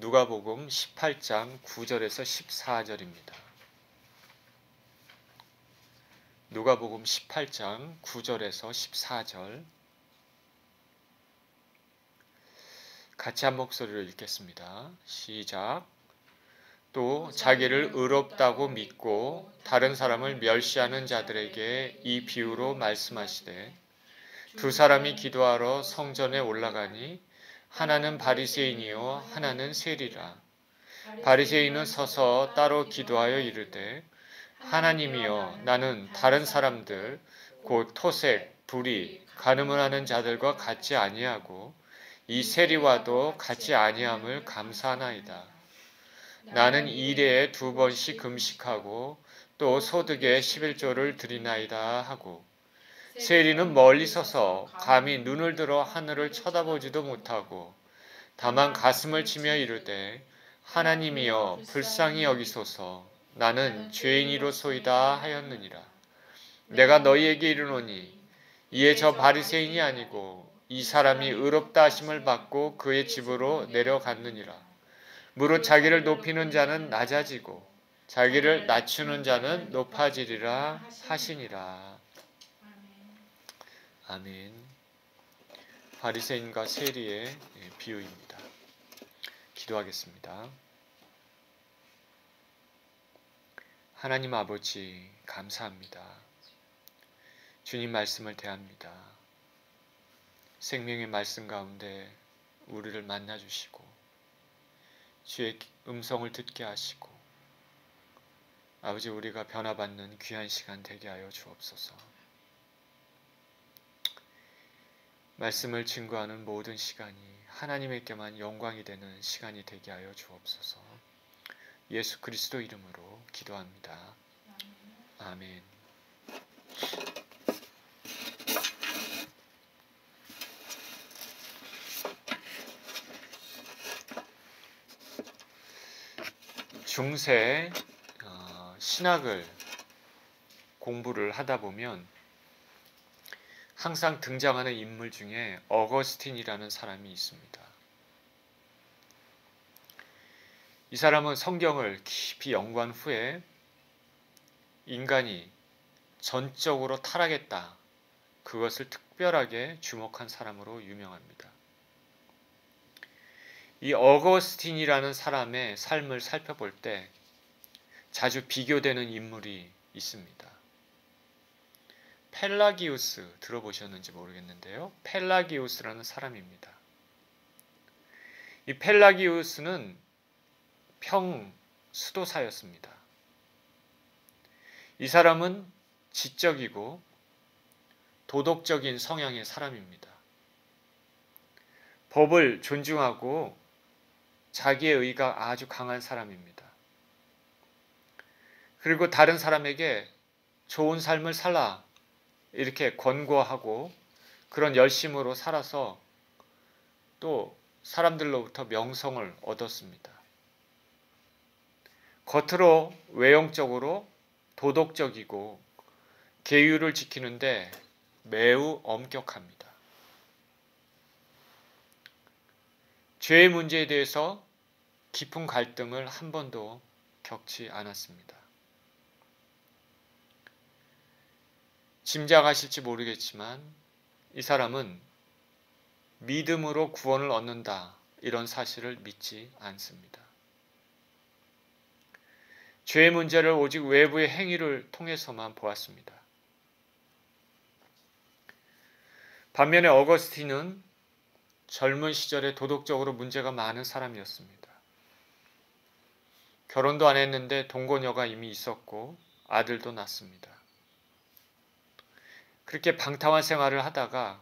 누가복음 18장 9절에서 14절입니다. 누가복음 18장 9절에서 14절 같이 한 목소리로 읽겠습니다. 시작. 또 자기를 의롭다고 믿고 다른 사람을 멸시하는 자들에게 이 비유로 말씀하시되 두 사람이 기도하러 성전에 올라가니 하나는 바리새인이요 하나는 세리라. 바리새인은 서서 따로 기도하여 이르되 하나님이여 나는 다른 사람들 곧 토색, 불의, 간음을 하는 자들과 같이 아니하고 이 세리와도 같이 아니함을 감사하나이다. 나는 일에 2번씩 금식하고 또 소득의 11조를 드리나이다 하고 세리는 멀리 서서 감히 눈을 들어 하늘을 쳐다보지도 못하고 다만 가슴을 치며 이르되 하나님이여 불쌍히 여기소서 나는 죄인이로소이다 하였느니라. 내가 너희에게 이르노니 이에 저 바리새인이 아니고 이 사람이 의롭다 하심을 받고 그의 집으로 내려갔느니라. 무릇 자기를 높이는 자는 낮아지고 자기를 낮추는 자는 높아지리라 하시니라. 아멘. 바리새인과 세리의 비유입니다. 기도하겠습니다. 하나님 아버지 감사합니다. 주님 말씀을 대합니다. 생명의 말씀 가운데 우리를 만나주시고 주의 음성을 듣게 하시고 아버지 우리가 변화받는 귀한 시간 되게 하여 주옵소서. 말씀을 증거하는 모든 시간이 하나님에게만 영광이 되는 시간이 되게 하여 주옵소서. 예수 그리스도 이름으로 기도합니다. 아멘. 중세 신학을 공부를 하다 보면 항상 등장하는 인물 중에 어거스틴이라는 사람이 있습니다. 이 사람은 성경을 깊이 연구한 후에 인간이 전적으로 타락했다. 그것을 특별하게 주목한 사람으로 유명합니다. 이 어거스틴이라는 사람의 삶을 살펴볼 때 자주 비교되는 인물이 있습니다. 펠라기우스 들어보셨는지 모르겠는데요. 펠라기우스라는 사람입니다. 이 펠라기우스는 평수도사였습니다. 이 사람은 지적이고 도덕적인 성향의 사람입니다. 법을 존중하고 자기의 의가 아주 강한 사람입니다. 그리고 다른 사람에게 좋은 삶을 살라 이렇게 권고하고 그런 열심으로 살아서 또 사람들로부터 명성을 얻었습니다. 겉으로 외형적으로 도덕적이고 계율을 지키는데 매우 엄격합니다. 죄의 문제에 대해서 깊은 갈등을 한 번도 겪지 않았습니다. 짐작하실지 모르겠지만 이 사람은 믿음으로 구원을 얻는다 이런 사실을 믿지 않습니다. 죄의 문제를 오직 외부의 행위를 통해서만 보았습니다. 반면에 어거스틴은 젊은 시절에 도덕적으로 문제가 많은 사람이었습니다. 결혼도 안 했는데 동거녀가 이미 있었고 아들도 낳습니다. 그렇게 방탕한 생활을 하다가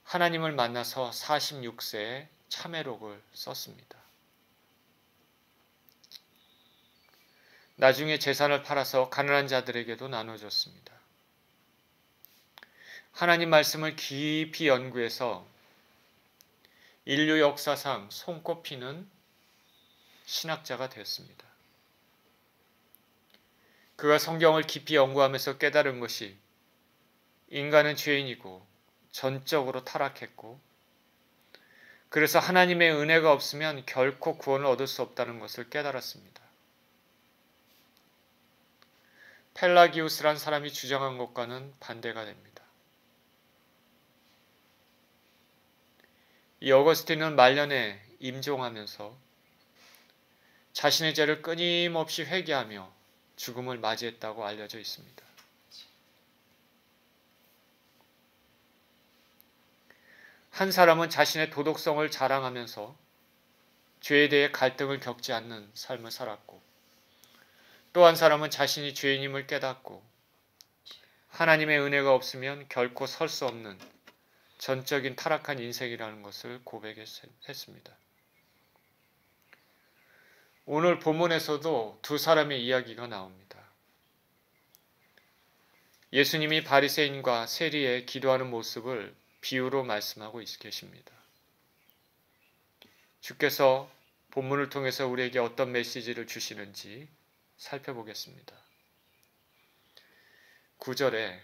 하나님을 만나서 46세에 참회록을 썼습니다. 나중에 재산을 팔아서 가난한 자들에게도 나눠줬습니다. 하나님 말씀을 깊이 연구해서 인류 역사상 손꼽히는 신학자가 되었습니다. 그가 성경을 깊이 연구하면서 깨달은 것이 인간은 죄인이고 전적으로 타락했고 그래서 하나님의 은혜가 없으면 결코 구원을 얻을 수 없다는 것을 깨달았습니다. 펠라기우스란 사람이 주장한 것과는 반대가 됩니다. 이 어거스틴은 말년에 임종하면서 자신의 죄를 끊임없이 회개하며 죽음을 맞이했다고 알려져 있습니다. 한 사람은 자신의 도덕성을 자랑하면서 죄에 대해 갈등을 겪지 않는 삶을 살았고, 또 한 사람은 자신이 죄인임을 깨닫고 하나님의 은혜가 없으면 결코 설 수 없는 전적인 타락한 인생이라는 것을 고백했습니다. 오늘 본문에서도 두 사람의 이야기가 나옵니다. 예수님이 바리새인과 세리의 기도하는 모습을 비유로 말씀하고 계십니다. 주께서 본문을 통해서 우리에게 어떤 메시지를 주시는지 살펴보겠습니다. 9절에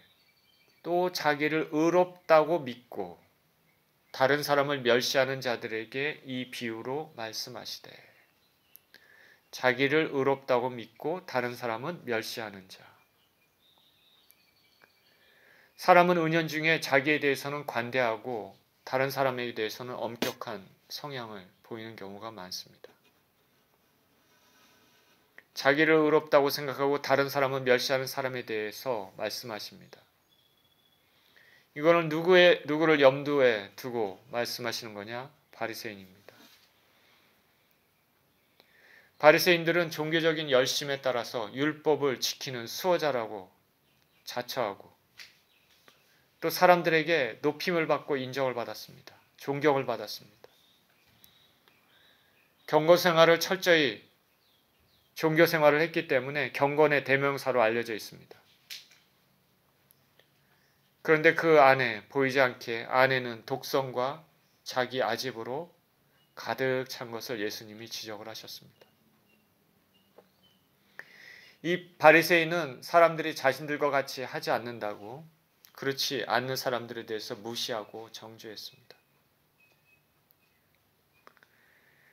또 자기를 의롭다고 믿고 다른 사람을 멸시하는 자들에게 이 비유로 말씀하시되, 자기를 의롭다고 믿고 다른 사람은 멸시하는 자. 사람은 은연중에 자기에 대해서는 관대하고 다른 사람에 대해서는 엄격한 성향을 보이는 경우가 많습니다. 자기를 의롭다고 생각하고 다른 사람은 멸시하는 사람에 대해서 말씀하십니다. 이거는 누구를 염두에 두고 말씀하시는 거냐? 바리새인입니다. 바리새인들은 종교적인 열심에 따라서 율법을 지키는 수호자라고 자처하고 또 사람들에게 높임을 받고 인정을 받았습니다. 존경을 받았습니다. 경건 생활을 철저히 종교 생활을 했기 때문에 경건의 대명사로 알려져 있습니다. 그런데 그 안에 보이지 않게 안에는 독성과 자기 아집으로 가득 찬 것을 예수님이 지적을 하셨습니다. 이 바리새인은 사람들이 자신들과 같이 하지 않는다고, 그렇지 않는 사람들에 대해서 무시하고 정죄했습니다.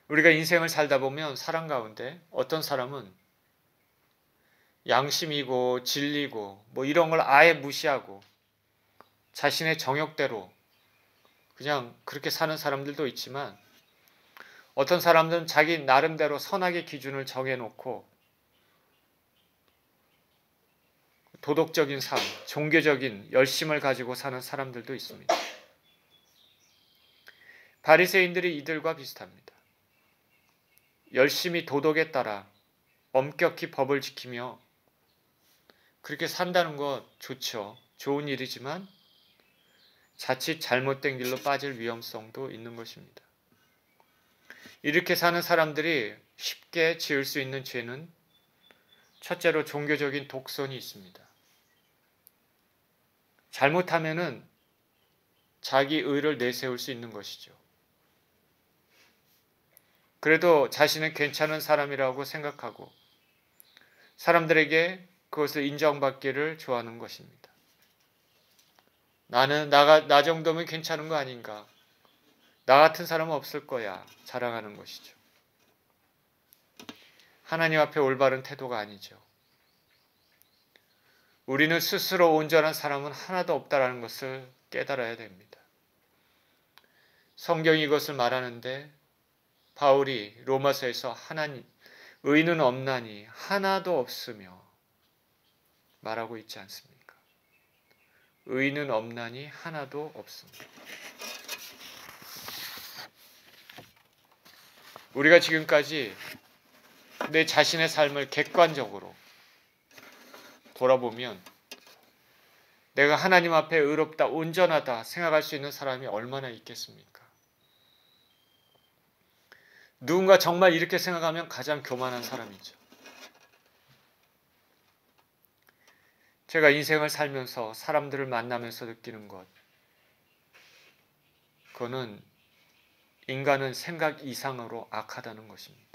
우리가 인생을 살다 보면 사람 가운데 어떤 사람은 양심이고 진리고 뭐 이런 걸 아예 무시하고 자신의 정욕대로 그냥 그렇게 사는 사람들도 있지만, 어떤 사람들은 자기 나름대로 선악의 기준을 정해놓고 도덕적인 삶, 종교적인 열심을 가지고 사는 사람들도 있습니다. 바리새인들이 이들과 비슷합니다. 열심히 도덕에 따라 엄격히 법을 지키며 그렇게 산다는 것 좋죠. 좋은 일이지만 자칫 잘못된 길로 빠질 위험성도 있는 것입니다. 이렇게 사는 사람들이 쉽게 지을 수 있는 죄는 첫째로 종교적인 독선이 있습니다. 잘못하면은 자기 의를 내세울 수 있는 것이죠. 그래도 자신은 괜찮은 사람이라고 생각하고 사람들에게 그것을 인정받기를 좋아하는 것입니다. 나 정도면 괜찮은 거 아닌가? 나 같은 사람은 없을 거야. 자랑하는 것이죠. 하나님 앞에 올바른 태도가 아니죠. 우리는 스스로 온전한 사람은 하나도 없다라는 것을 깨달아야 됩니다. 성경이 이것을 말하는데 바울이 로마서에서 의는 없나니 하나도 없으며 말하고 있지 않습니까? 의는 없나니 하나도 없습니다. 우리가 지금까지 내 자신의 삶을 객관적으로 돌아보면 내가 하나님 앞에 의롭다, 온전하다 생각할 수 있는 사람이 얼마나 있겠습니까? 누군가 정말 이렇게 생각하면 가장 교만한 사람이죠. 제가 인생을 살면서 사람들을 만나면서 느끼는 것, 그거는 인간은 생각 이상으로 악하다는 것입니다.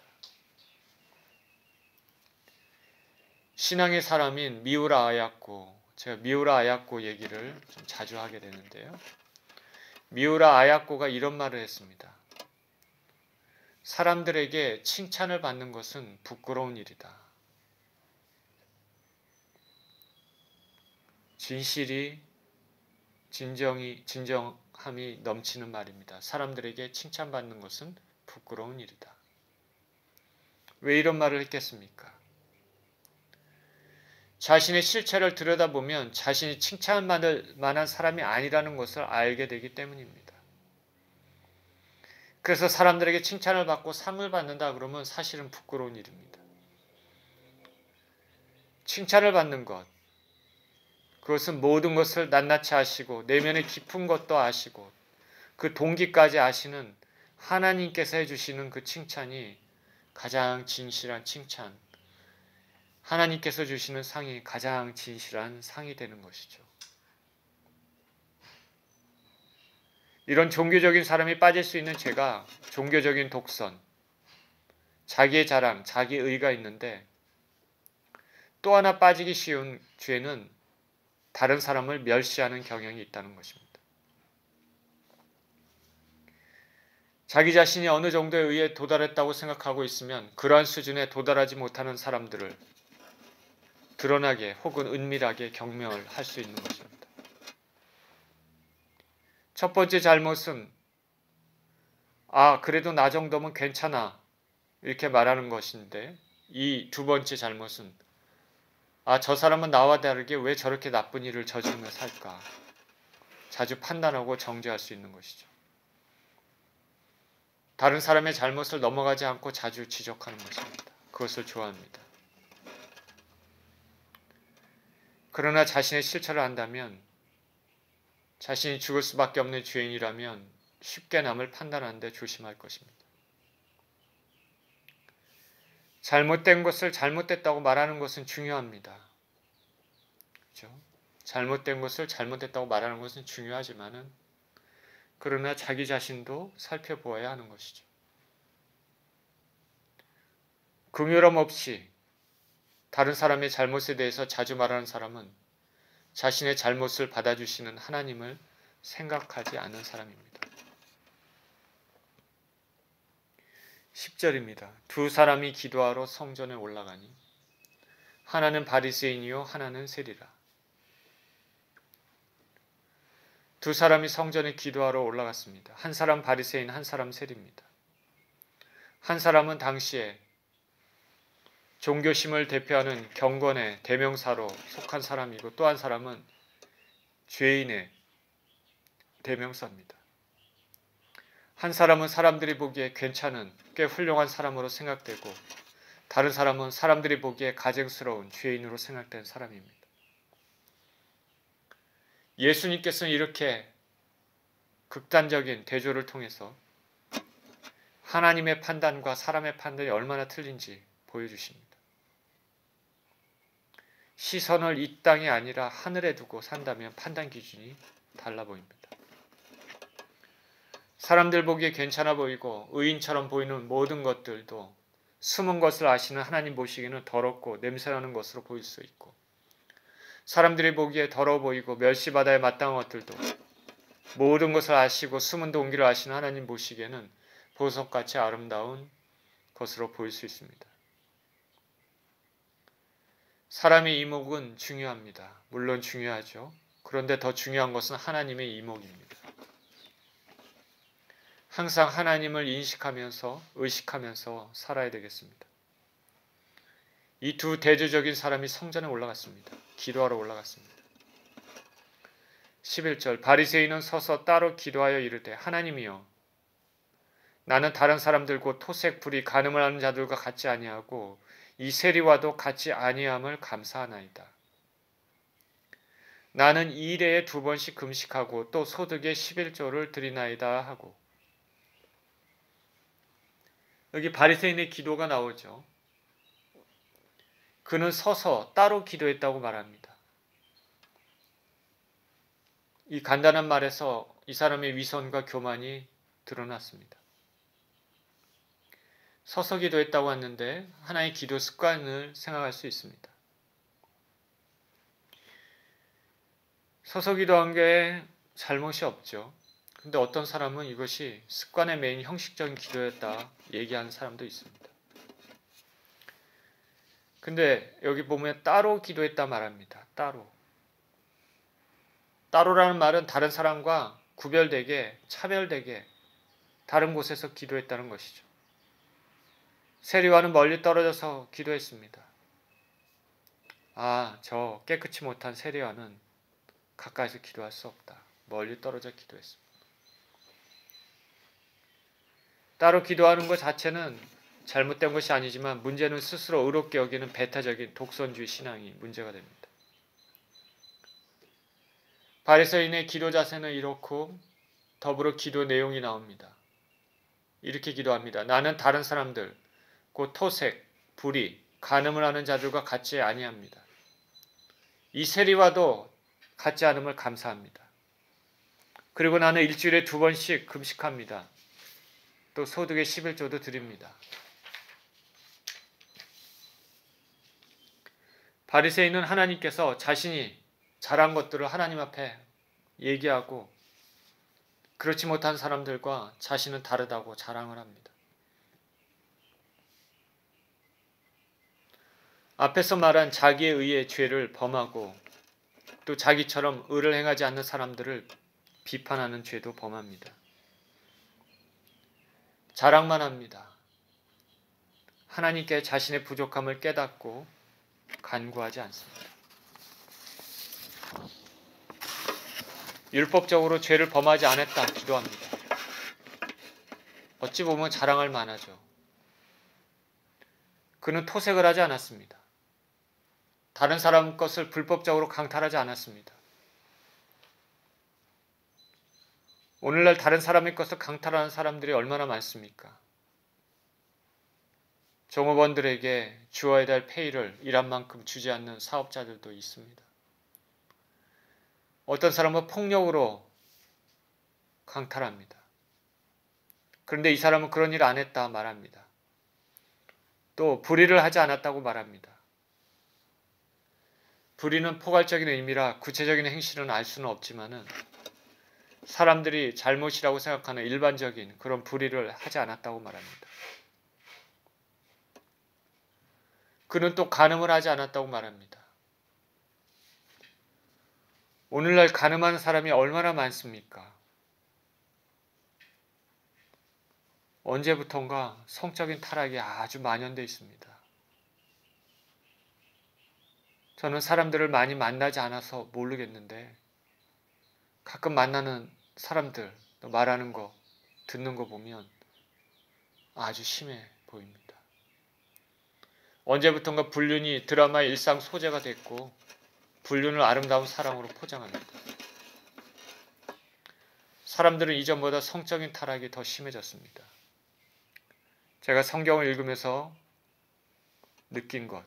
신앙의 사람인 미우라 아야코, 제가 미우라 아야코 얘기를 좀 자주 하게 되는데요. 미우라 아야코가 이런 말을 했습니다. 사람들에게 칭찬을 받는 것은 부끄러운 일이다. 진실이 진정함이 넘치는 말입니다. 사람들에게 칭찬받는 것은 부끄러운 일이다. 왜 이런 말을 했겠습니까? 자신의 실체를 들여다보면 자신이 칭찬받을 만한 사람이 아니라는 것을 알게 되기 때문입니다. 그래서 사람들에게 칭찬을 받고 상을 받는다 그러면 사실은 부끄러운 일입니다. 칭찬을 받는 것, 그것은 모든 것을 낱낱이 아시고 내면의 깊은 것도 아시고 그 동기까지 아시는 하나님께서 해주시는 그 칭찬이 가장 진실한 칭찬, 하나님께서 주시는 상이 가장 진실한 상이 되는 것이죠. 이런 종교적인 사람이 빠질 수 있는 죄가 종교적인 독선, 자기의 자랑, 자기의가 있는데 또 하나 빠지기 쉬운 죄는 다른 사람을 멸시하는 경향이 있다는 것입니다. 자기 자신이 어느 정도에 의해 도달했다고 생각하고 있으면 그러한 수준에 도달하지 못하는 사람들을 드러나게 혹은 은밀하게 경멸 할 수 있는 것입니다. 첫 번째 잘못은 그래도 나 정도면 괜찮아 이렇게 말하는 것인데 이 두 번째 잘못은 저 사람은 나와 다르게 왜 저렇게 나쁜 일을 저지르며 살까 자주 판단하고 정죄할 수 있는 것이죠. 다른 사람의 잘못을 넘어가지 않고 자주 지적하는 것입니다. 그것을 좋아합니다. 그러나 자신의 실체를 안다면 자신이 죽을 수밖에 없는 죄인이라면 쉽게 남을 판단하는데 조심할 것입니다. 잘못된 것을 잘못됐다고 말하는 것은 중요합니다. 그렇죠? 잘못된 것을 잘못됐다고 말하는 것은 중요하지만은 그러나 자기 자신도 살펴보아야 하는 것이죠. 긍휼함 없이 다른 사람의 잘못에 대해서 자주 말하는 사람은 자신의 잘못을 받아주시는 하나님을 생각하지 않는 사람입니다. 10절입니다. 두 사람이 기도하러 성전에 올라가니 하나는 바리새인이요 하나는 세리라. 두 사람이 성전에 기도하러 올라갔습니다. 한 사람 바리새인, 한 사람 세리입니다. 한 사람은 당시에 종교심을 대표하는 경건의 대명사로 속한 사람이고 또 한 사람은 죄인의 대명사입니다. 한 사람은 사람들이 보기에 괜찮은 꽤 훌륭한 사람으로 생각되고 다른 사람은 사람들이 보기에 가증스러운 죄인으로 생각된 사람입니다. 예수님께서는 이렇게 극단적인 대조를 통해서 하나님의 판단과 사람의 판단이 얼마나 틀린지 보여주십니다. 시선을 이 땅이 아니라 하늘에 두고 산다면 판단 기준이 달라 보입니다. 사람들 보기에 괜찮아 보이고 의인처럼 보이는 모든 것들도 숨은 것을 아시는 하나님 보시기에는 더럽고 냄새나는 것으로 보일 수 있고 사람들이 보기에 더러워 보이고 멸시받아야 마땅한 것들도 모든 것을 아시고 숨은 동기를 아시는 하나님 보시기에는 보석같이 아름다운 것으로 보일 수 있습니다. 사람의 이목은 중요합니다. 물론 중요하죠. 그런데 더 중요한 것은 하나님의 이목입니다. 항상 하나님을 인식하면서 의식하면서 살아야 되겠습니다. 이 두 대조적인 사람이 성전에 올라갔습니다. 기도하러 올라갔습니다. 11절 바리새인은 서서 따로 기도하여 이르되 하나님이여 나는 다른 사람들 곧 토색 불의 간음을 하는 자들과 같지 아니하고 이 세리와도 같지 아니함을 감사하나이다. 나는 2일에 2번씩 금식하고 또 소득의 11조를 드리나이다 하고 여기 바리새인의 기도가 나오죠. 그는 서서 따로 기도했다고 말합니다. 이 간단한 말에서 이 사람의 위선과 교만이 드러났습니다. 서서 기도했다고 했는데 하나의 기도 습관을 생각할 수 있습니다. 서서 기도한 게 잘못이 없죠. 근데 어떤 사람은 이것이 습관에 매인 형식적인 기도였다 얘기하는 사람도 있습니다. 근데 여기 보면 따로 기도했다 말합니다. 따로라는 말은 다른 사람과 구별되게, 차별되게 다른 곳에서 기도했다는 것이죠. 세리와는 멀리 떨어져서 기도했습니다. 저 깨끗이 못한 세리와는 가까이서 기도할 수 없다. 멀리 떨어져 기도했습니다. 따로 기도하는 것 자체는 잘못된 것이 아니지만 문제는 스스로 의롭게 여기는 배타적인 독선주의 신앙이 문제가 됩니다. 바리새인의 기도 자세는 이렇고 더불어 기도 내용이 나옵니다. 이렇게 기도합니다. 나는 다른 사람들, 곧 토색, 불의, 간음을 하는 자들과 같지 아니합니다. 이 세리와도 같지 않음을 감사합니다. 그리고 나는 일주일에 2번씩 금식합니다. 또 소득의 11조도 드립니다. 바리새인은 하나님께서 자신이 잘한 것들을 하나님 앞에 얘기하고 그렇지 못한 사람들과 자신은 다르다고 자랑을 합니다. 앞에서 말한 자기에 의해 죄를 범하고 또 자기처럼 의를 행하지 않는 사람들을 비판하는 죄도 범합니다. 자랑만 합니다. 하나님께 자신의 부족함을 깨닫고 간구하지 않습니다. 율법적으로 죄를 범하지 않았다 기도합니다. 어찌 보면 자랑할 만하죠. 그는 토색을 하지 않았습니다. 다른 사람 것을 불법적으로 강탈하지 않았습니다. 오늘날 다른 사람의 것을 강탈하는 사람들이 얼마나 많습니까? 종업원들에게 주어야 될 페이를 일한 만큼 주지 않는 사업자들도 있습니다. 어떤 사람은 폭력으로 강탈합니다. 그런데 이 사람은 그런 일을 안 했다 말합니다. 또 불의를 하지 않았다고 말합니다. 불의는 포괄적인 의미라 구체적인 행실은 알 수는 없지만은 사람들이 잘못이라고 생각하는 일반적인 그런 불의를 하지 않았다고 말합니다. 그는 또 간음을 하지 않았다고 말합니다. 오늘날 간음하는 사람이 얼마나 많습니까? 언제부턴가 성적인 타락이 아주 만연되어 있습니다. 저는 사람들을 많이 만나지 않아서 모르겠는데 가끔 만나는 사람들 말하는 거 듣는 거 보면 아주 심해 보입니다. 언제부턴가 불륜이 드라마의 일상 소재가 됐고 불륜을 아름다운 사랑으로 포장합니다. 사람들은 이전보다 성적인 타락이 더 심해졌습니다. 제가 성경을 읽으면서 느낀 것,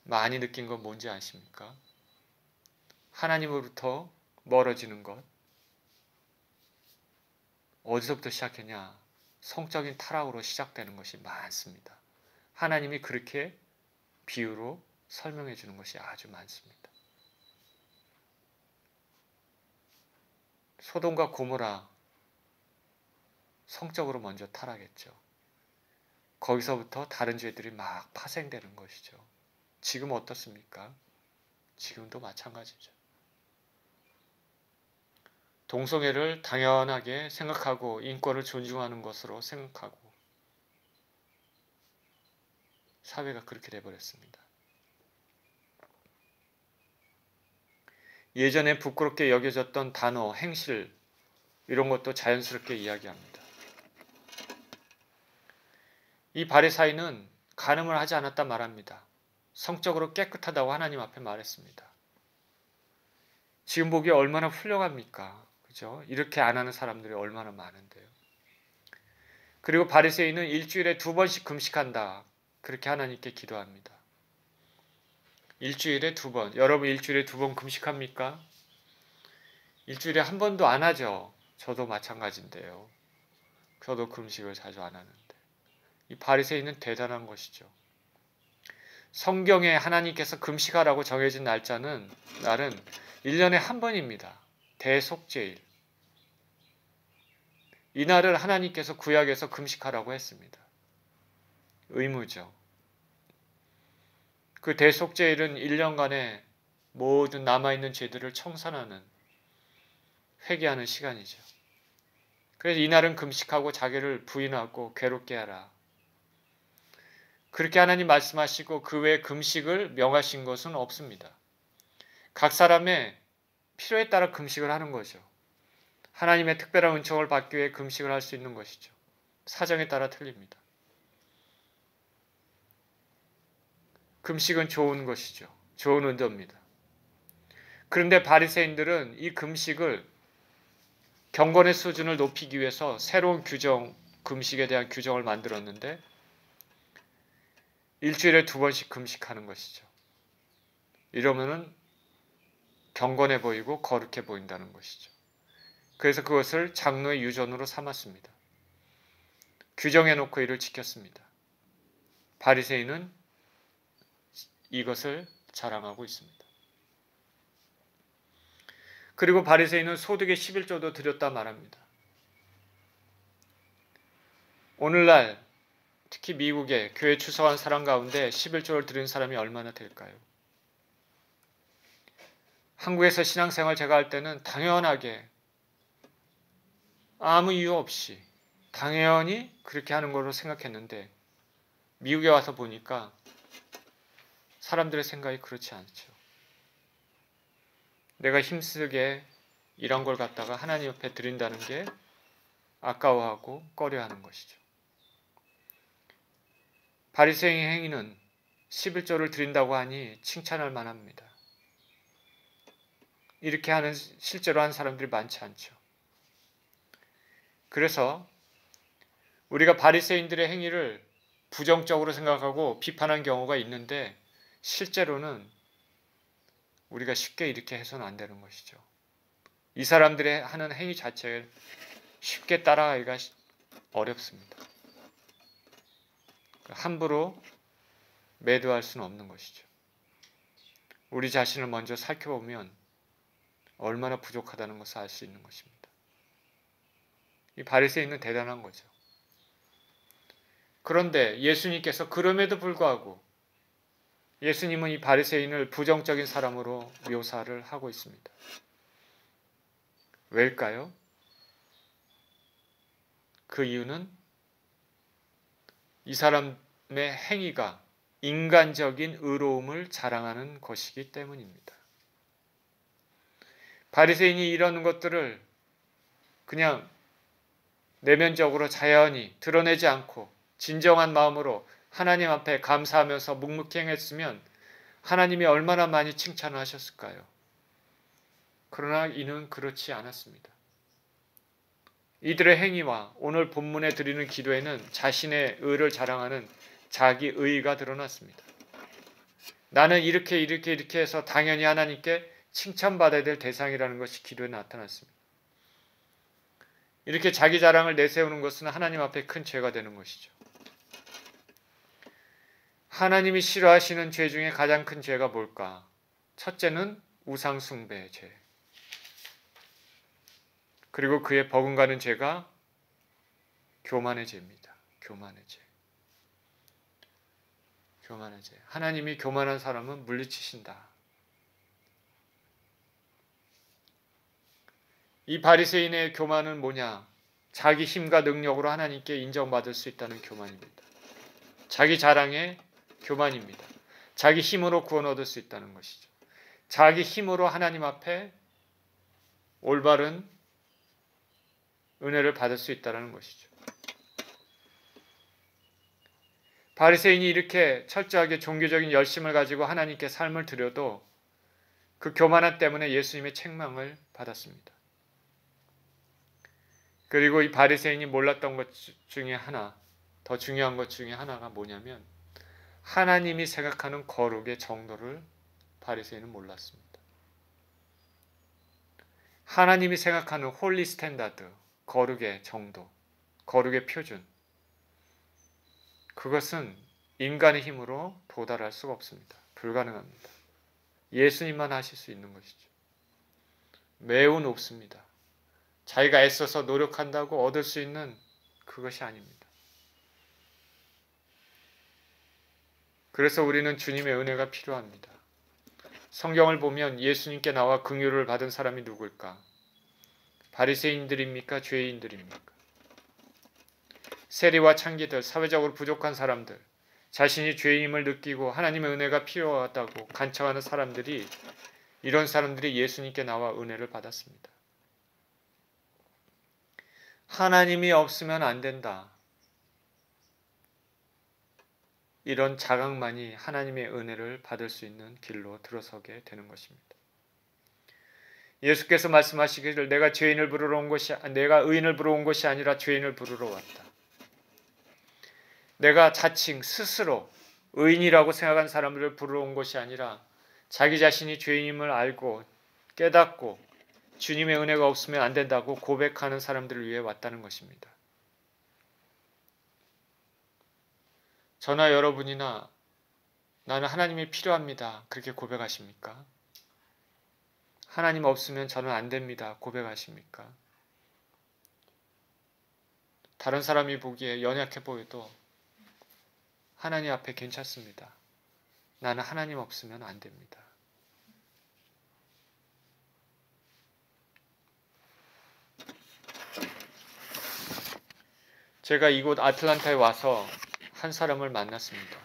많이 느낀 건 뭔지 아십니까? 하나님으로부터 멀어지는 것. 어디서부터 시작했냐? 성적인 타락으로 시작되는 것이 많습니다. 하나님이 그렇게 비유로 설명해 주는 것이 아주 많습니다. 소돔과 고모라 성적으로 먼저 타락했죠. 거기서부터 다른 죄들이 막 파생되는 것이죠. 지금 어떻습니까? 지금도 마찬가지죠. 동성애를 당연하게 생각하고 인권을 존중하는 것으로 생각하고 사회가 그렇게 돼버렸습니다. 예전에 부끄럽게 여겨졌던 단어, 행실 이런 것도 자연스럽게 이야기합니다. 이 바리새인은 간음을 하지 않았다 말합니다. 성적으로 깨끗하다고 하나님 앞에 말했습니다. 지금 보기에 얼마나 훌륭합니까? 그죠? 이렇게 안 하는 사람들이 얼마나 많은데요. 그리고 바리새인은 일주일에 2번씩 금식한다. 그렇게 하나님께 기도합니다. 일주일에 2번. 여러분 일주일에 2번 금식합니까? 일주일에 한 번도 안 하죠. 저도 마찬가지인데요. 저도 금식을 자주 안 하는데. 이 바리새인은 대단한 것이죠. 성경에 하나님께서 금식하라고 정해진 날은 1년에 한 번입니다. 대속죄일. 이날을 하나님께서 구약에서 금식하라고 했습니다. 의무죠. 그 대속죄일은 1년간의 모든 남아있는 죄들을 청산하는, 회개하는 시간이죠. 그래서 이날은 금식하고 자기를 부인하고 괴롭게 하라. 그렇게 하나님 말씀하시고 그 외에 금식을 명하신 것은 없습니다. 각 사람의 필요에 따라 금식을 하는 거죠. 하나님의 특별한 은총을 받기 위해 금식을 할 수 있는 것이죠. 사정에 따라 틀립니다. 금식은 좋은 것이죠. 좋은 의도입니다. 그런데 바리새인들은 이 금식을 경건의 수준을 높이기 위해서 새로운 규정, 금식에 대한 규정을 만들었는데 일주일에 2번씩 금식하는 것이죠. 이러면은 경건해 보이고 거룩해 보인다는 것이죠. 그래서 그것을 장로의 유전으로 삼았습니다. 규정해놓고 이를 지켰습니다. 바리새인은 이것을 자랑하고 있습니다. 그리고 바리새인은 소득의 11조도 드렸다 말합니다. 오늘날 특히 미국에 교회 출석한 사람 가운데 11조를 드린 사람이 얼마나 될까요? 한국에서 신앙생활 제가 할 때는 당연하게 아무 이유 없이 당연히 그렇게 하는 걸로 생각했는데 미국에 와서 보니까 사람들의 생각이 그렇지 않죠. 내가 힘쓰게 이런 걸 갖다가 하나님 앞에 드린다는 게 아까워하고 꺼려하는 것이죠. 바리새인의 행위는 11조를 드린다고 하니 칭찬할 만합니다. 이렇게 하는 실제로 하는 사람들이 많지 않죠. 그래서 우리가 바리새인들의 행위를 부정적으로 생각하고 비판한 경우가 있는데 실제로는 우리가 쉽게 이렇게 해서는 안 되는 것이죠. 이 사람들의 하는 행위 자체를 쉽게 따라가기가 어렵습니다. 함부로 매도할 수는 없는 것이죠. 우리 자신을 먼저 살펴보면 얼마나 부족하다는 것을 알 수 있는 것입니다. 이 바리새인은 대단한 거죠. 그런데 예수님께서 그럼에도 불구하고 예수님은 이 바리새인을 부정적인 사람으로 묘사를 하고 있습니다. 왜일까요? 그 이유는 이 사람의 행위가 인간적인 의로움을 자랑하는 것이기 때문입니다. 바리새인이 이런 것들을 그냥 내면적으로 자연히 드러내지 않고 진정한 마음으로 하나님 앞에 감사하면서 묵묵히 행했으면 하나님이 얼마나 많이 칭찬을 하셨을까요? 그러나 이는 그렇지 않았습니다. 이들의 행위와 오늘 본문에 드리는 기도에는 자신의 의를 자랑하는 자기 의의가 드러났습니다. 나는 이렇게 해서 당연히 하나님께 칭찬받아야 될 대상이라는 것이 기도에 나타났습니다. 이렇게 자기 자랑을 내세우는 것은 하나님 앞에 큰 죄가 되는 것이죠. 하나님이 싫어하시는 죄 중에 가장 큰 죄가 뭘까? 첫째는 우상숭배의 죄. 그리고 그에 버금가는 죄가 교만의 죄입니다. 교만의 죄. 교만의 죄. 하나님이 교만한 사람은 물리치신다. 이 바리새인의 교만은 뭐냐? 자기 힘과 능력으로 하나님께 인정받을 수 있다는 교만입니다. 자기 자랑의 교만입니다. 자기 힘으로 구원 얻을 수 있다는 것이죠. 자기 힘으로 하나님 앞에 올바른 은혜를 받을 수 있다는 것이죠. 바리새인이 이렇게 철저하게 종교적인 열심을 가지고 하나님께 삶을 드려도 그 교만함 때문에 예수님의 책망을 받았습니다. 그리고 이 바리새인이 몰랐던 것 중에 하나, 더 중요한 것 중에 하나가 뭐냐면 하나님이 생각하는 거룩의 정도를 바리새인은 몰랐습니다. 하나님이 생각하는 홀리 스탠다드, 거룩의 정도, 거룩의 표준, 그것은 인간의 힘으로 도달할 수가 없습니다. 불가능합니다. 예수님만 하실 수 있는 것이죠. 매우 높습니다. 자기가 애써서 노력한다고 얻을 수 있는 그것이 아닙니다. 그래서 우리는 주님의 은혜가 필요합니다. 성경을 보면 예수님께 나와 긍휼을 받은 사람이 누굴까? 바리새인들입니까? 죄인들입니까? 세리와 창기들, 사회적으로 부족한 사람들, 자신이 죄인임을 느끼고 하나님의 은혜가 필요하다고 간청하는 사람들이, 이런 사람들이 예수님께 나와 은혜를 받았습니다. 하나님이 없으면 안 된다. 이런 자각만이 하나님의 은혜를 받을 수 있는 길로 들어서게 되는 것입니다. 예수께서 말씀하시기를 내가 의인을 부르러 온 것이 아니라 죄인을 부르러 왔다. 내가 자칭 스스로 의인이라고 생각한 사람들을 부르러 온 것이 아니라 자기 자신이 죄인임을 알고 깨닫고 주님의 은혜가 없으면 안 된다고 고백하는 사람들을 위해 왔다는 것입니다. 저나 여러분이나 나는 하나님이 필요합니다. 그렇게 고백하십니까? 하나님 없으면 저는 안 됩니다. 고백하십니까? 다른 사람이 보기에 연약해 보여도 하나님 앞에 괜찮습니다. 나는 하나님 없으면 안 됩니다. 제가 이곳 아틀란타에 와서 한 사람을 만났습니다.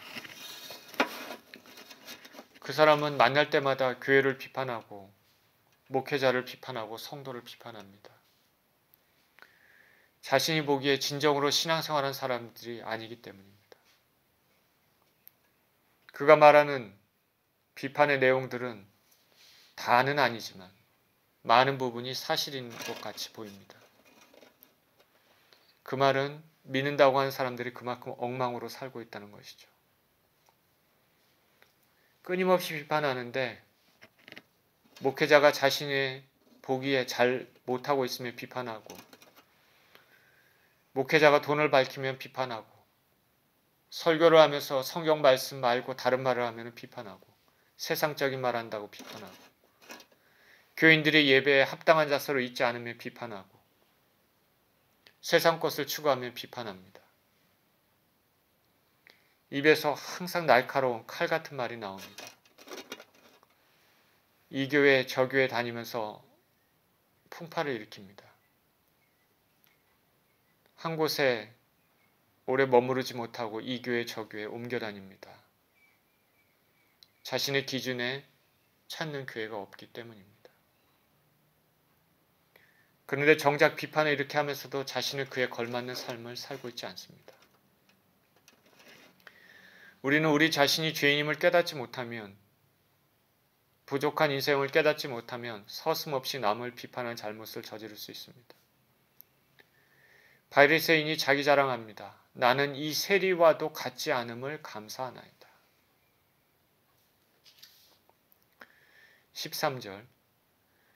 그 사람은 만날 때마다 교회를 비판하고 목회자를 비판하고 성도를 비판합니다. 자신이 보기에 진정으로 신앙생활한 사람들이 아니기 때문입니다. 그가 말하는 비판의 내용들은 다는 아니지만 많은 부분이 사실인 것 같이 보입니다. 그 말은 믿는다고 하는 사람들이 그만큼 엉망으로 살고 있다는 것이죠. 끊임없이 비판하는데 목회자가 자신의 보기에 잘 못하고 있으면 비판하고, 목회자가 돈을 밝히면 비판하고, 설교를 하면서 성경 말씀 말고 다른 말을 하면 비판하고, 세상적인 말 한다고 비판하고, 교인들이 예배에 합당한 자세로 있지 않으면 비판하고, 세상 것을 추구하면 비판합니다. 입에서 항상 날카로운 칼 같은 말이 나옵니다. 이 교회 저 교회 다니면서 풍파를 일으킵니다. 한 곳에 오래 머무르지 못하고 이 교회 저 교회 옮겨 다닙니다. 자신의 기준에 찾는 교회가 없기 때문입니다. 그런데 정작 비판을 이렇게 하면서도 자신은 그에 걸맞는 삶을 살고 있지 않습니다. 우리는 우리 자신이 죄인임을 깨닫지 못하면, 부족한 인생을 깨닫지 못하면 서슴없이 남을 비판한 잘못을 저지를 수 있습니다. 바리새인이 자기 자랑합니다. 나는 이 세리와도 같지 않음을 감사하나이다. 13절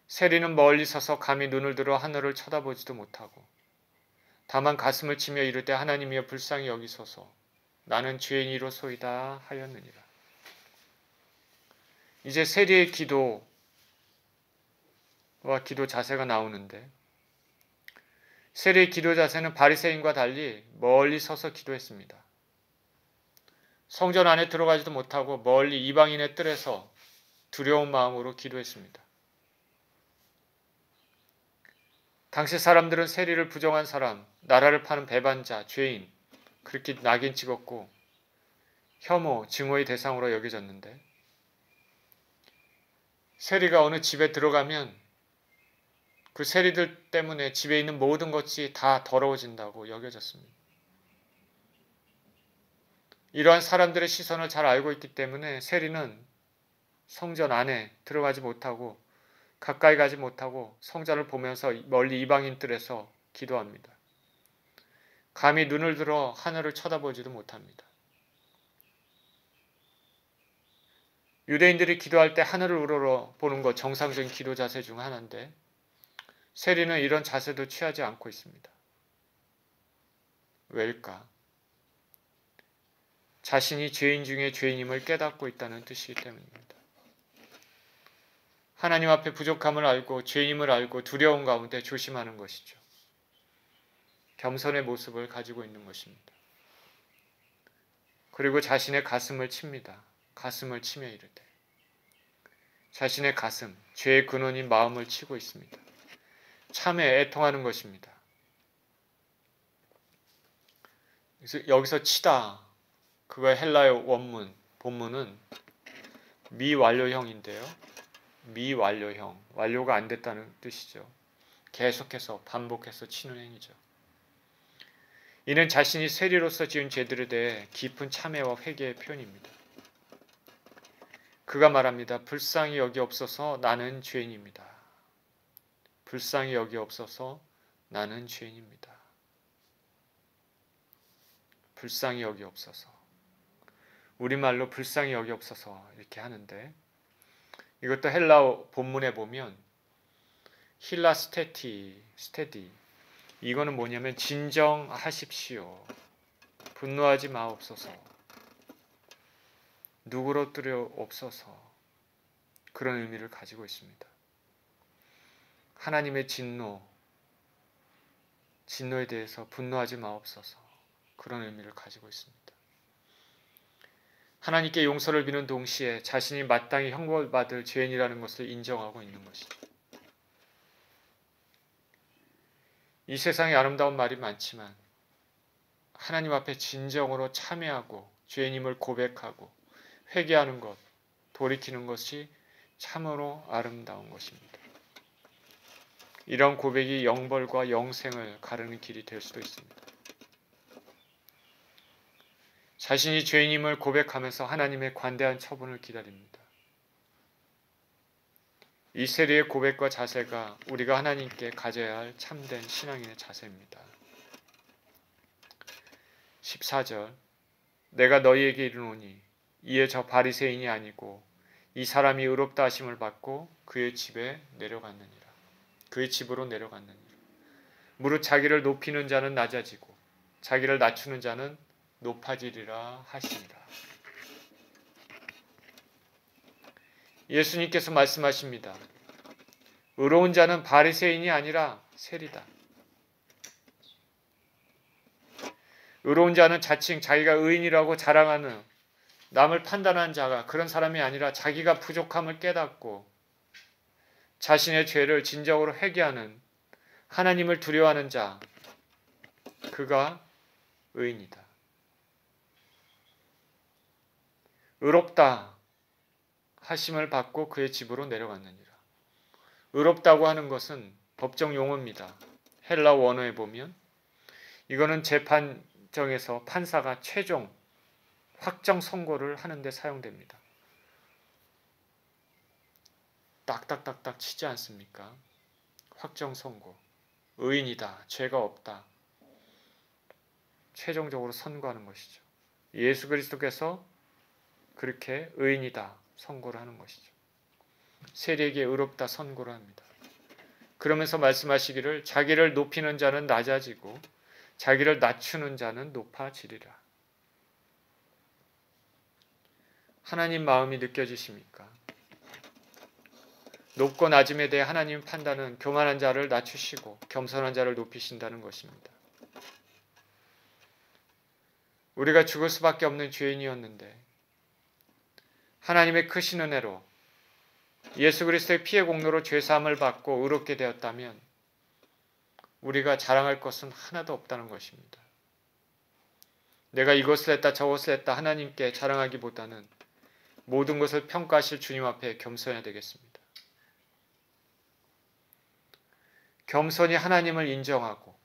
세리는 멀리 서서 감히 눈을 들어 하늘을 쳐다보지도 못하고 다만 가슴을 치며 이르되 하나님이여 불쌍히 여기소서 나는 죄인이로소이다 하였느니라. 이제 세리의 기도와 기도 자세가 나오는데, 세리의 기도 자세는 바리새인과 달리 멀리 서서 기도했습니다. 성전 안에 들어가지도 못하고 멀리 이방인의 뜰에서 두려운 마음으로 기도했습니다. 당시 사람들은 세리를 부정한 사람, 나라를 파는 배반자, 죄인 그렇게 낙인 찍었고 혐오, 증오의 대상으로 여겨졌는데, 세리가 어느 집에 들어가면 그 세리들 때문에 집에 있는 모든 것이 다 더러워진다고 여겨졌습니다. 이러한 사람들의 시선을 잘 알고 있기 때문에 세리는 성전 안에 들어가지 못하고 가까이 가지 못하고 성전을 보면서 멀리 이방인 뜰에서 기도합니다. 감히 눈을 들어 하늘을 쳐다보지도 못합니다. 유대인들이 기도할 때 하늘을 우러러 보는 것 정상적인 기도 자세 중 하나인데, 세리는 이런 자세도 취하지 않고 있습니다. 왜일까? 자신이 죄인 중에 죄인임을 깨닫고 있다는 뜻이기 때문입니다. 하나님 앞에 부족함을 알고 죄임을 알고 두려운 가운데 조심하는 것이죠. 겸손의 모습을 가지고 있는 것입니다. 그리고 자신의 가슴을 칩니다. 가슴을 치며 이르되 자신의 가슴, 죄의 근원인 마음을 치고 있습니다. 참에 애통하는 것입니다. 그래서 여기서 치다, 그거의 헬라어 원문, 본문은 미완료형인데요. 미완료형, 완료가 안 됐다는 뜻이죠. 계속해서 반복해서 치는 행위죠. 이는 자신이 세리로서 지은 죄들에 대해 깊은 참회와 회개의 표현입니다. 그가 말합니다. 불쌍히 여기옵소서 나는 죄인입니다. 불쌍히 여기옵소서 나는 죄인입니다. 불쌍히 여기옵소서. 우리말로 불쌍히 여기옵소서 이렇게 하는데 이것도 헬라어 본문에 보면 힐라 스테디 이거는 뭐냐면 진정하십시오. 분노하지 마옵소서. 누그러뜨려 없어서 그런 의미를 가지고 있습니다. 하나님의 진노에 대해서 분노하지 마옵소서 그런 의미를 가지고 있습니다. 하나님께 용서를 비는 동시에 자신이 마땅히 형벌받을 죄인이라는 것을 인정하고 있는 것이죠. 이 세상에 아름다운 말이 많지만 하나님 앞에 진정으로 참회하고 죄인임을 고백하고 회개하는 것, 돌이키는 것이 참으로 아름다운 것입니다. 이런 고백이 영벌과 영생을 가르는 길이 될 수도 있습니다. 자신이 죄인임을 고백하면서 하나님의 관대한 처분을 기다립니다. 이 세리의 고백과 자세가 우리가 하나님께 가져야 할 참된 신앙인의 자세입니다. 14절 내가 너희에게 이르노니 이에 저 바리새인이 아니고 이 사람이 의롭다 하심을 받고 그의 집에 내려갔느니라. 그의 집으로 내려갔느니라. 무릇 자기를 높이는 자는 낮아지고 자기를 낮추는 자는 높아지리라 하시니라. 예수님께서 말씀하십니다. 의로운 자는 바리새인이 아니라 세리다. 의로운 자는 자칭 자기가 의인이라고 자랑하는 남을 판단하는 자가 그런 사람이 아니라 자기가 부족함을 깨닫고 자신의 죄를 진정으로 회개하는 하나님을 두려워하는 자, 그가 의인이다. 의롭다 하심을 받고 그의 집으로 내려갔느니라. 의롭다고 하는 것은 법정 용어입니다. 헬라 원어에 보면 이거는 재판정에서 판사가 최종 확정 선고를 하는데 사용됩니다. 딱딱딱딱 치지 않습니까? 확정 선고. 의인이다. 죄가 없다. 최종적으로 선고하는 것이죠. 예수 그리스도께서 그렇게 의인이다. 선고를 하는 것이죠. 세리에게 의롭다 선고를 합니다. 그러면서 말씀하시기를 자기를 높이는 자는 낮아지고 자기를 낮추는 자는 높아지리라. 하나님 마음이 느껴지십니까? 높고 낮음에 대해 하나님 판단은 교만한 자를 낮추시고 겸손한 자를 높이신다는 것입니다. 우리가 죽을 수밖에 없는 죄인이었는데 하나님의 크신 은혜로 예수 그리스도의 피의 공로로 죄사함을 받고 의롭게 되었다면 우리가 자랑할 것은 하나도 없다는 것입니다. 내가 이것을 했다 저것을 했다 하나님께 자랑하기보다는 모든 것을 평가하실 주님 앞에 겸손해야 되겠습니다. 겸손히 하나님을 인정하고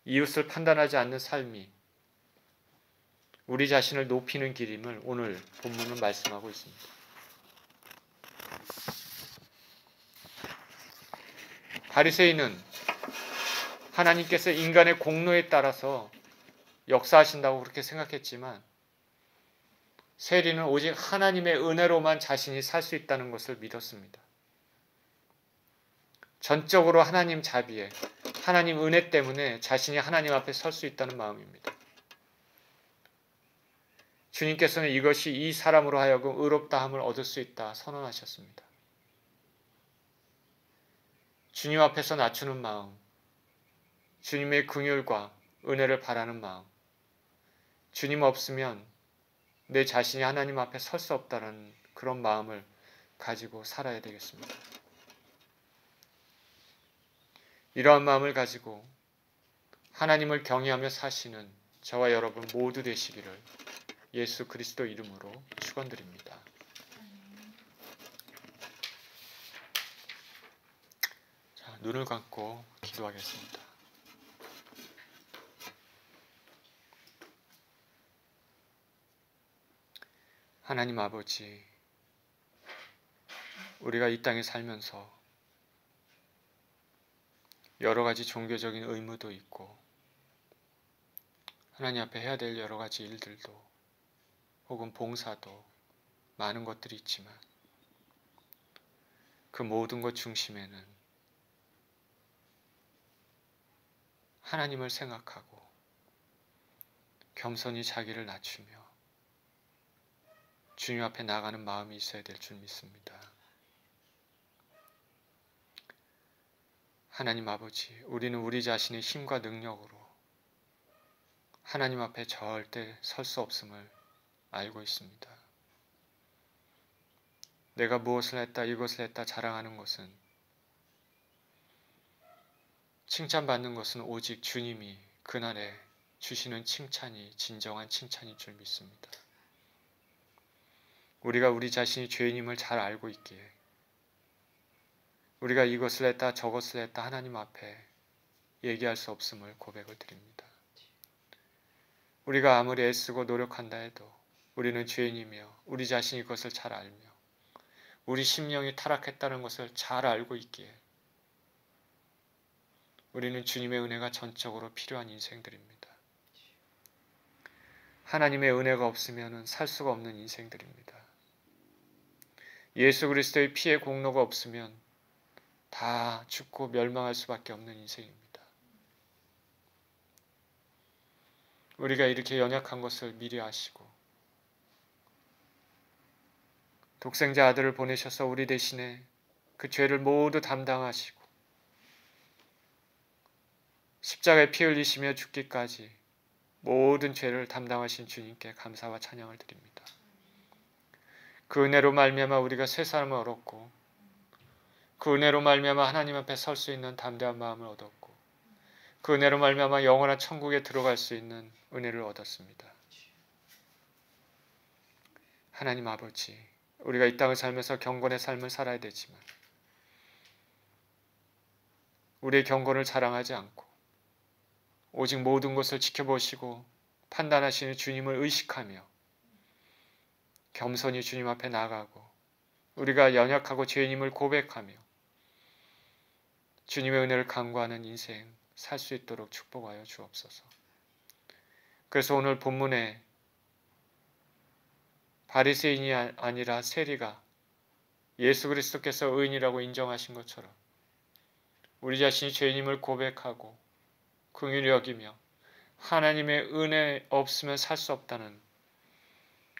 이웃을 판단하지 않는 삶이 우리 자신을 높이는 길임을 오늘 본문은 말씀하고 있습니다. 바리새인은 하나님께서 인간의 공로에 따라서 역사하신다고 그렇게 생각했지만 세리는 오직 하나님의 은혜로만 자신이 살 수 있다는 것을 믿었습니다. 전적으로 하나님 자비에 하나님 은혜 때문에 자신이 하나님 앞에 설 수 있다는 마음입니다. 주님께서는 이것이 이 사람으로 하여금 의롭다함을 얻을 수 있다 선언하셨습니다. 주님 앞에서 낮추는 마음, 주님의 긍휼과 은혜를 바라는 마음, 주님 없으면 내 자신이 하나님 앞에 설 수 없다는 그런 마음을 가지고 살아야 되겠습니다. 이러한 마음을 가지고 하나님을 경외하며 사시는 저와 여러분 모두 되시기를 예수 그리스도 이름으로 축원드립니다. 자, 눈을 감고 기도하겠습니다. 하나님 아버지, 우리가 이 땅에 살면서 여러 가지 종교적인 의무도 있고 하나님 앞에 해야 될 여러 가지 일들도 혹은 봉사도 많은 것들이 있지만 그 모든 것 중심에는 하나님을 생각하고 겸손히 자기를 낮추며 주님 앞에 나가는 마음이 있어야 될 줄 믿습니다. 하나님 아버지, 우리는 우리 자신의 힘과 능력으로 하나님 앞에 절대 설 수 없음을 알고 있습니다. 내가 무엇을 했다, 이것을 했다 자랑하는 것은, 칭찬받는 것은 오직 주님이 그날에 주시는 칭찬이 진정한 칭찬일 줄 믿습니다. 우리가 우리 자신이 죄인임을 잘 알고 있기에 우리가 이것을 했다 저것을 했다 하나님 앞에 얘기할 수 없음을 고백을 드립니다. 우리가 아무리 애쓰고 노력한다 해도 우리는 죄인이며 우리 자신이 그것을 잘 알며 우리 심령이 타락했다는 것을 잘 알고 있기에 우리는 주님의 은혜가 전적으로 필요한 인생들입니다. 하나님의 은혜가 없으면 살 수가 없는 인생들입니다. 예수 그리스도의 피의 공로가 없으면 다 죽고 멸망할 수밖에 없는 인생입니다. 우리가 이렇게 연약한 것을 미리 아시고 독생자 아들을 보내셔서 우리 대신에 그 죄를 모두 담당하시고 십자가에 피 흘리시며 죽기까지 모든 죄를 담당하신 주님께 감사와 찬양을 드립니다. 그 은혜로 말미암아 우리가 새 삶을 얻었고 그 은혜로 말미암아 하나님 앞에 설 수 있는 담대한 마음을 얻었고 그 은혜로 말미암아 영원한 천국에 들어갈 수 있는 은혜를 얻었습니다. 하나님 아버지, 우리가 이 땅을 살면서 경건의 삶을 살아야 되지만 우리의 경건을 자랑하지 않고 오직 모든 것을 지켜보시고 판단하시는 주님을 의식하며 겸손히 주님 앞에 나가고 우리가 연약하고 죄인임을 고백하며 주님의 은혜를 간구하는 인생 살 수 있도록 축복하여 주옵소서. 그래서 오늘 본문에 바리새인이 아니라 세리가 예수 그리스도께서 의인이라고 인정하신 것처럼 우리 자신이 죄인임을 고백하고 긍휼히 여기며 하나님의 은혜 없으면 살 수 없다는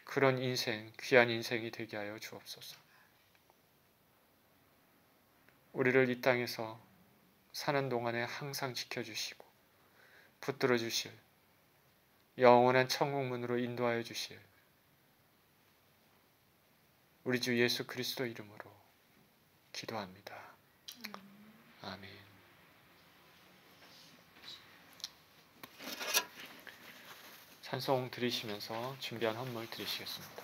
그런 인생, 귀한 인생이 되게 하여 주옵소서. 우리를 이 땅에서 사는 동안에 항상 지켜주시고 붙들어 주실 영원한 천국문으로 인도하여 주실 우리 주 예수 그리스도 이름으로 기도합니다. 아멘. 찬송 드리시면서 준비한 헌물 드리시겠습니다.